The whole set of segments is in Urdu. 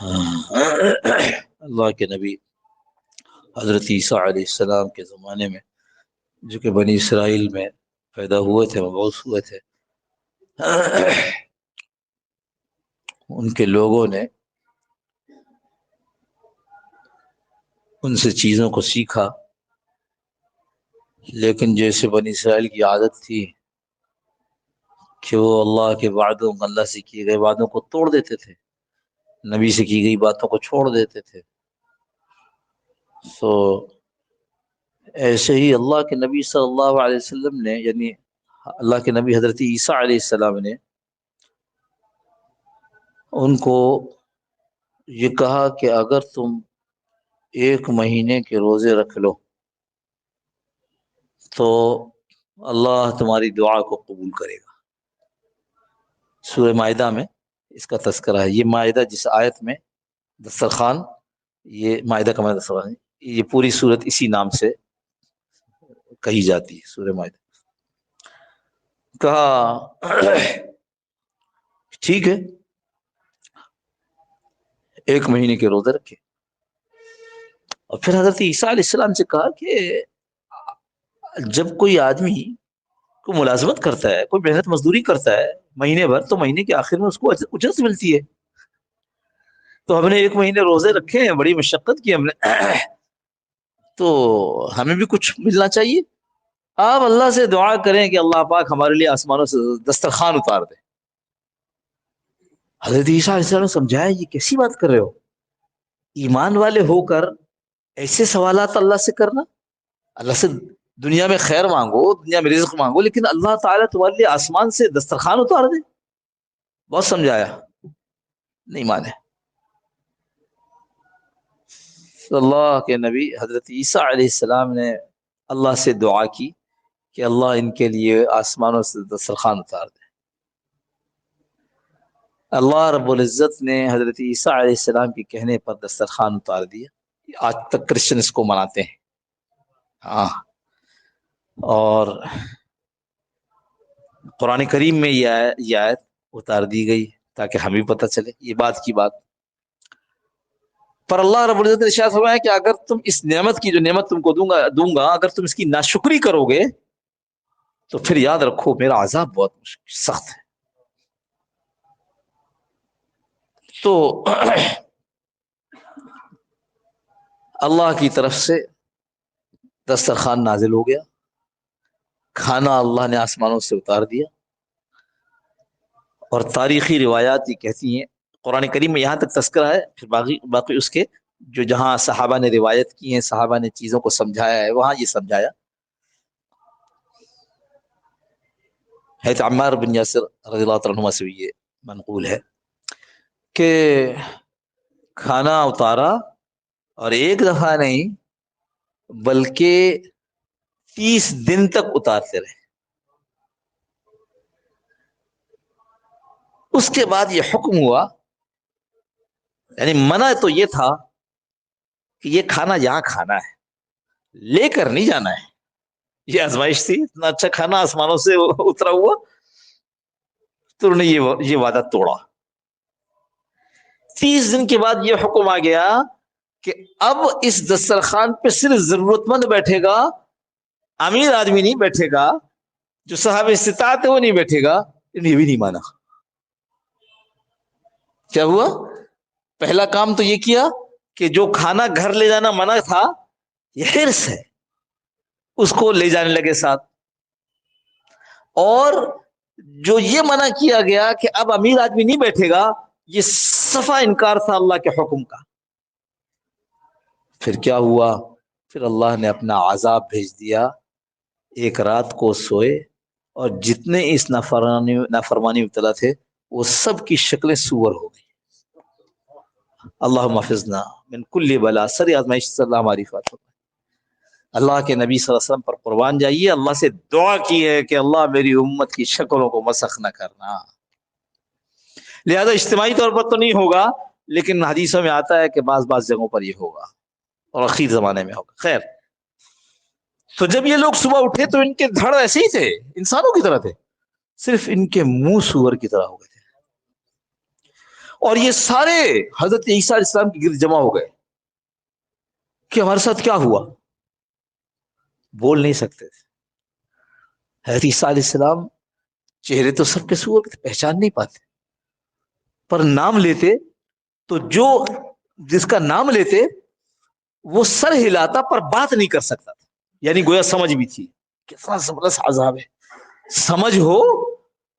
اللہ کے نبی حضرت عیسیٰ علیہ السلام کے زمانے میں جو کہ بنی اسرائیل میں پیدا ہوئے تھے، مبعوث ہوئے تھے، ان کے لوگوں نے ان سے چیزوں کو سیکھا، لیکن جیسے بنی اسرائیل کی عادت تھی کہ وہ اللہ کے وعدوں، اللہ سے کیے گئے وعدوں کو توڑ دیتے تھے، نبی سے کی گئی باتوں کو چھوڑ دیتے تھے، تو ایسے ہی اللہ کے نبی صلی اللہ علیہ وسلم نے، یعنی اللہ کے نبی حضرت عیسیٰ علیہ السلام نے ان کو یہ کہا کہ اگر تم 1 مہینے کے روزے رکھ لو تو اللہ تمہاری دعا کو قبول کرے گا۔ سورہ مائدہ میں اس کا تذکرہ ہے۔ یہ مائدہ جس آیت میں دسترخوان، یہ مائدہ کا معنی دسترخوان، یہ پوری صورت اسی نام سے کہی جاتی ہے، سورہ مائدہ۔ کہا ٹھیک ہے 1 مہینے کے روزے رکھے، اور پھر حضرت عیسیٰ علیہ السلام سے کہا کہ جب کوئی آدمی کو ملازمت کرتا ہے، کوئی محنت مزدوری کرتا ہے مہینے بھر، تو مہینے کے آخر میں اس کو اجرت ملتی ہے، تو ہم نے 1 مہینے روزے رکھے ہیں، بڑی مشقت کی ہم نے، تو ہمیں بھی کچھ ملنا چاہیے۔ آپ اللہ سے دعا کریں کہ اللہ پاک ہمارے لیے آسمانوں سے دسترخوان اتار دے۔ حضرت عیسیٰ علیہ السلام نے سمجھایا یہ کیسی بات کر رہے ہو، ایمان والے ہو کر ایسے سوالات اللہ سے کرنا، اللہ سے دنیا میں خیر مانگو، دنیا میں رزق مانگو، لیکن اللہ تعالیٰ تمہارے لیے آسمان سے دسترخوان اتار دے۔ بہت سمجھایا، نہیں مانے۔ اللہ کے نبی حضرت عیسیٰ علیہ السلام نے اللہ سے دعا کی کہ اللہ ان کے لیے آسمانوں سے دسترخوان اتار دے۔ اللہ رب العزت نے حضرت عیسیٰ علیہ السلام کے کہنے پر دسترخوان اتار دیا۔ آج تک کرسچن اس کو مناتے ہیں، ہاں، اور قرآن کریم میں یہ آیت اتار دی گئی تاکہ ہمیں پتہ چلے یہ بات کی بات۔ پر اللہ رب العزت نے ارشاد فرمایا کہ اگر تم اس نعمت کی، جو نعمت تم کو دوں گا، اگر تم اس کی ناشکری کرو گے تو پھر یاد رکھو میرا عذاب بہت سخت ہے۔ تو اللہ کی طرف سے دسترخوان نازل ہو گیا، کھانا اللہ نے آسمانوں سے اتار دیا، اور تاریخی روایات یہ کہتی ہیں، قرآن کریم میں یہاں تک تذکرہ ہے، پھر باقی اس کے جو جہاں صحابہ نے روایت کی ہیں، صحابہ نے چیزوں کو سمجھایا ہے، وہاں یہ سمجھایا۔ حضرت عمار بن یاسر رضی اللہ عنہ سے یہ منقول ہے کہ کھانا اتارا، اور ایک دفعہ نہیں بلکہ 30 دن تک اتارتے رہے۔ اس کے بعد یہ حکم ہوا، یعنی منع تو یہ تھا کہ یہ کھانا یہاں کھانا ہے، لے کر نہیں جانا ہے۔ یہ آزمائش تھی، اتنا اچھا کھانا آسمانوں سے اترا ہوا، تو انہوں نے یہ وعدہ توڑا۔ 30 دن کے بعد یہ حکم آ گیا کہ اب اس دسترخوان پہ صرف ضرورت مند بیٹھے گا، امیر آدمی نہیں بیٹھے گا، جو صاحب استطاعت ہے وہ نہیں بیٹھے گا۔ یہ بھی نہیں مانا۔ کیا ہوا؟ پہلا کام تو یہ کیا کہ جو کھانا گھر لے جانا منع تھا، یہ حرص ہے، اس کو لے جانے لگے ساتھ، اور جو یہ منع کیا گیا کہ اب امیر آدمی نہیں بیٹھے گا، یہ صفا انکار تھا اللہ کے حکم کا۔ پھر کیا ہوا؟ پھر اللہ نے اپنا عذاب بھیج دیا، ایک رات کو سوئے اور جتنے اس نافرمانی مبتلا تھے وہ سب کی شکلیں سور ہو گئی۔ اللہم حفظنا من کل بلا، سر آزمائش سے اللہ ہماری حفاظت فرمائے۔ اللہ کے نبی صلی اللہ علیہ وسلم پر قربان جائیے، اللہ سے دعا کی ہے کہ اللہ میری امت کی شکلوں کو مسخ نہ کرنا۔ لہذا اجتماعی طور پر تو نہیں ہوگا، لیکن حدیثوں میں آتا ہے کہ بعض جگہوں پر یہ ہوگا، اور اخیر زمانے میں ہوگا۔ خیر، تو جب یہ لوگ صبح اٹھے تو ان کے دھڑ ایسے ہی تھے، انسانوں کی طرح تھے، صرف ان کے منہ سور کی طرح ہو گئے تھے۔ اور یہ سارے حضرت عیسیٰ علیہ السلام کے گرد جمع ہو گئے کہ ہمارے ساتھ کیا ہوا. بول نہیں سکتے تھے. حضرت عیسیٰ علیہ السلام چہرے تو سب کے سور کے پہچان نہیں پاتے, پر نام لیتے تو جو جس کا نام لیتے وہ سر ہلاتا پر بات نہیں کر سکتا تھا. یعنی گویا سمجھ بھی تھی کتنا زبردست عذاب ہے, سمجھ ہو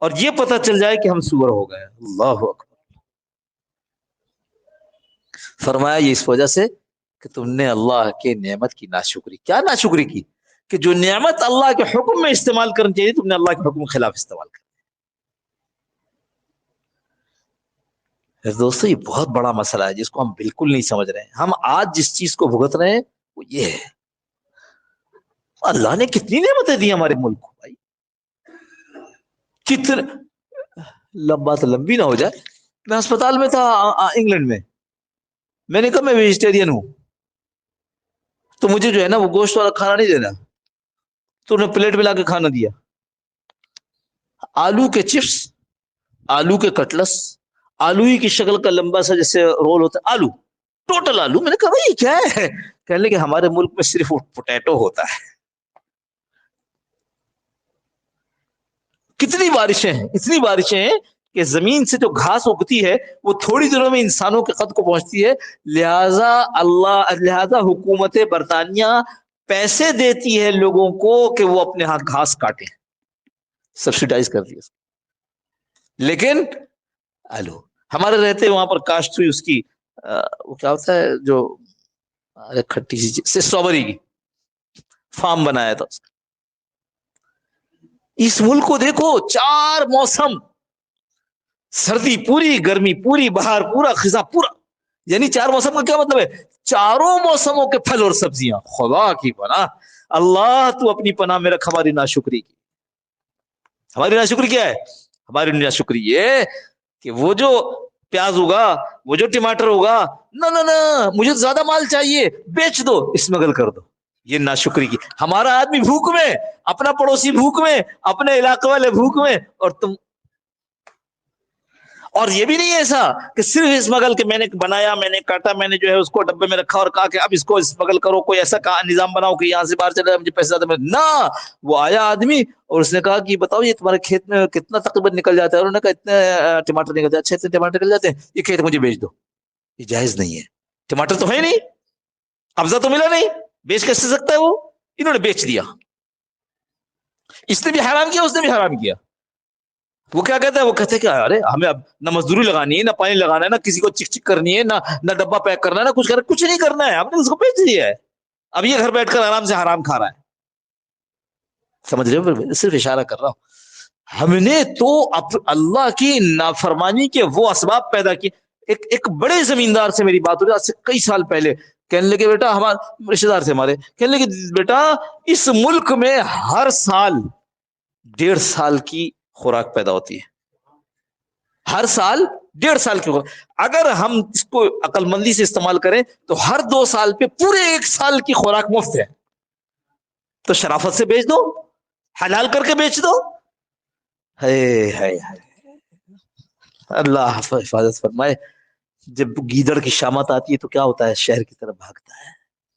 اور یہ پتہ چل جائے کہ ہم سور ہو گئے. اللہ اکبر. فرمایا یہ اس وجہ سے کہ تم نے اللہ کے نعمت کی ناشکری. کیا ناشکری کی؟ کہ جو نعمت اللہ کے حکم میں استعمال کرنی چاہیے تم نے اللہ کے حکم کے خلاف استعمال کر. دوستو یہ بہت بڑا مسئلہ ہے جس کو ہم بالکل نہیں سمجھ رہے ہیں. ہم آج جس چیز کو بھگت رہے ہیں وہ یہ ہے. اللہ نے کتنی نعمتیں دی ہمارے ملک کو بھائی, کتنے لمبا تو لمبی نہ ہو جائے. میں اسپتال میں تھا انگلینڈ میں, میں نے کہا میں ویجیٹیرین ہوں تو مجھے جو ہے نا وہ گوشت والا کھانا نہیں دینا. تو انہیں پلیٹ میں لا کے کھانا دیا, آلو کے چپس, آلو کے کٹلس, آلو ہی کی شکل کا لمبا سا جیسے رول ہوتا ہے, آلو, ٹوٹل آلو. میں نے کہا بھائی کیا ہے؟ کہنے لگے ہمارے ملک میں صرف پوٹیٹو ہوتا ہے. کتنی بارشیں ہیں, اتنی بارشیں ہیں کہ زمین سے جو گھاس اگتی ہے وہ تھوڑی دنوں میں انسانوں کے قد کو پہنچتی ہے. لہذا حکومت برطانیہ پیسے دیتی ہے لوگوں کو کہ وہ اپنے ہاتھ گھاس کاٹیں, سبسیڈائز کرتی ہے. لیکن آلو ہمارے رہتے وہاں پر کاشت ہوئی اس کی وہ کیا ہوتا ہے جو کھٹی سی اسٹرابری کی فارم بنایا تھا اس کا. اس ملک کو دیکھو, 4 موسم, سردی پوری, گرمی پوری, بہار پورا, خزاں پورا. یعنی 4 موسم کا کیا مطلب ہے؟ چاروں موسموں کے پھل اور سبزیاں. خدا کی پناہ, اللہ تو اپنی پناہ میں رکھ ہماری ناشکری کی. ہماری ناشکری کیا ہے؟ ہماری ناشکری یہ کہ وہ جو پیاز ہوگا, وہ جو ٹماٹر ہوگا, نہ مجھے زیادہ مال چاہیے, بیچ دو, اسمگل کر دو. یہ ناشکری کی. ہمارا آدمی بھوک میں, اپنا پڑوسی بھوک میں, اپنے علاقے والے بھوک میں, اور تم. اور یہ بھی نہیں ایسا کہ صرف اسمگل کے میں نے بنایا, میں نے کاٹا, میں نے جو ہے اس کو ڈبے میں رکھا اور کہا کہ اب اس کو اسمگل کرو, کوئی ایسا نظام بناؤ کہ یہاں سے باہر چلے مجھے پیسے زیادہ ملے. نہ, وہ آیا آدمی اور اس نے کہا کہ بتاؤ یہ تمہارے کھیت میں کتنا تقریباً نکل جاتا ہے؟ انہوں نے کہا اتنے ٹماٹر نکل جاتے ہیں. اچھا اتنے ٹماٹر نکل جاتے ہیں, یہ کھیت مجھے بیچ دو. یہ جائز نہیں ہے. ٹماٹر تو ہے نہیں, قبضہ تو ملا نہیں, بیچ کیسے سکتا ہے وہ؟ انہوں نے بیچ دیا. اس نے بھی حرام کیا, اس نے بھی حرام کیا. وہ کیا کہتا ہے؟ وہ کہتے ہیں کہ ارے ہمیں اب نہ مزدوری لگانی ہے, نہ پانی لگانا ہے, نہ کسی کو چک چک کرنی ہے, نہ ڈبہ پیک کرنا ہے, نہ کچھ کرنا, کچھ نہیں کرنا ہے, ہم نے اس کو بیچ دیا ہے. اب یہ گھر بیٹھ کر آرام سے حرام کھا رہا ہے. سمجھ رہے ہو؟ صرف اشارہ کر رہا ہوں. ہم نے تو اللہ کی نافرمانی کے وہ اسباب پیدا کیے. ایک بڑے زمیندار سے میری بات ہو رہی آج سے کئی سال پہلے. کہنے لگے بیٹا, ہمارے رشتے دار تھے ہمارے, کہنے لگے بیٹا اس ملک میں ہر سال 1.5 سال کی خوراک پیدا ہوتی ہے. ہر سال 1.5 سال کی خوراک. اگر ہم اس کو عقل مندی سے استعمال کریں تو ہر 2 سال پہ پورے 1 سال کی خوراک مفت ہے. تو شرافت سے بیچ دو, حلال کر کے بیچ دو. ہے اللہ حفاظت فرمائے. جب گیدڑ کی شامت آتی ہے تو کیا ہوتا ہے؟ شہر کی طرف بھاگتا ہے.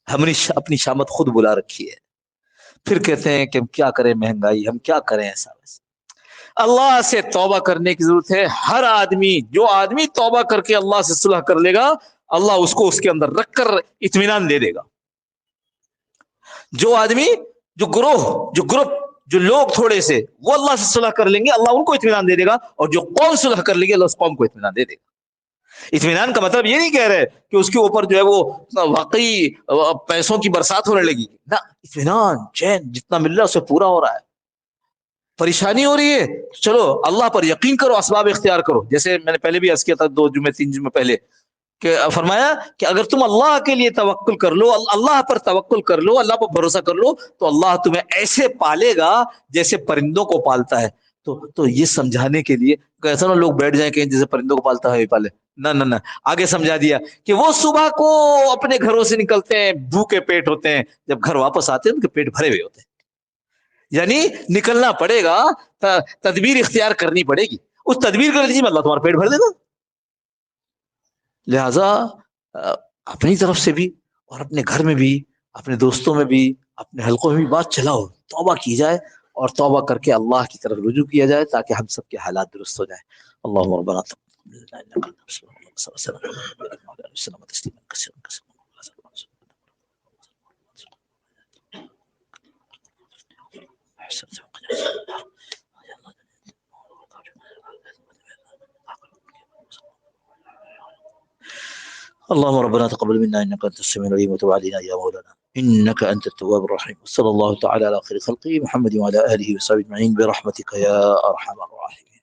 ہم نے اپنی شامت خود بلا رکھی ہے. پھر کہتے ہیں کہ ہم کیا کریں, مہنگائی, ہم کیا کریں ایسا ویسا. اللہ سے توبہ کرنے کی ضرورت ہے. ہر آدمی, جو آدمی توبہ کر کے اللہ سے صلح کر لے گا, اللہ اس کو اس کے اندر رکھ کر اطمینان دے دے گا. جو آدمی, جو گروپ, جو لوگ تھوڑے سے وہ اللہ سے صلح کر لیں گے, اللہ ان کو اطمینان دے دے گا. اور جو قوم صلح کر لے گی, اللہ اس قوم کو اطمینان دے دے گا. اطمینان کا مطلب یہ نہیں کہہ رہے کہ اس کے اوپر جو ہے وہ واقعی پیسوں کی برسات ہونے لگی. نہ, اطمینان, چین جتنا مل رہا ہے اسے پورا ہو رہا ہے. پریشانی ہو رہی ہے, چلو اللہ پر یقین کرو, اسباب اختیار کرو. جیسے میں نے پہلے بھی عرض کیا تھا 2 جمعے 3 جمعے پہلے, کہ فرمایا کہ اگر تم اللہ کے لیے توکل کر لو, اللہ پر توکل کر لو, اللہ پر بھروسہ کر لو, تو اللہ تمہیں ایسے پالے گا جیسے پرندوں کو پالتا ہے. تو یہ سمجھانے کے لیے ایسا نہ لوگ بیٹھ جائیں کہ جیسے پرندوں کو پالتا ہے پالے. نہ, آگے سمجھا دیا کہ وہ صبح کو اپنے گھروں سے نکلتے ہیں, بھوکے پیٹ ہوتے ہیں, جب گھر واپس آتے ہیں ان کے پیٹ بھرے ہوئے ہوتے ہیں. یعنی نکلنا پڑے گا, تدبیر اختیار کرنی پڑے گی. اس تدبیر کے نتیجے میں اللہ تمہارا پیٹ بھر دے گا. لہذا اپنی طرف سے بھی اور اپنے گھر میں بھی، اپنے دوستوں میں بھی، اپنے حلقوں میں بھی بات چلاؤ، توبہ کی جائے اور توبہ کر کے اللہ کی طرف رجوع کیا جائے تاکہ ہم سب کے حالات درست ہو جائیں. اللهم ربنا تقبل منا انك انت السميع العليم صلى الله عليه وسلم تسليما كثيرا كثيرا. اللهم ربنا تقبل منا انك انت السميع العليم وتب علينا يا مولانا انك انت التواب الرحيم. صلى الله تعالى على خير خلقه محمد وعلى اله وصحبه اجمعين برحمتك يا ارحم الراحمين.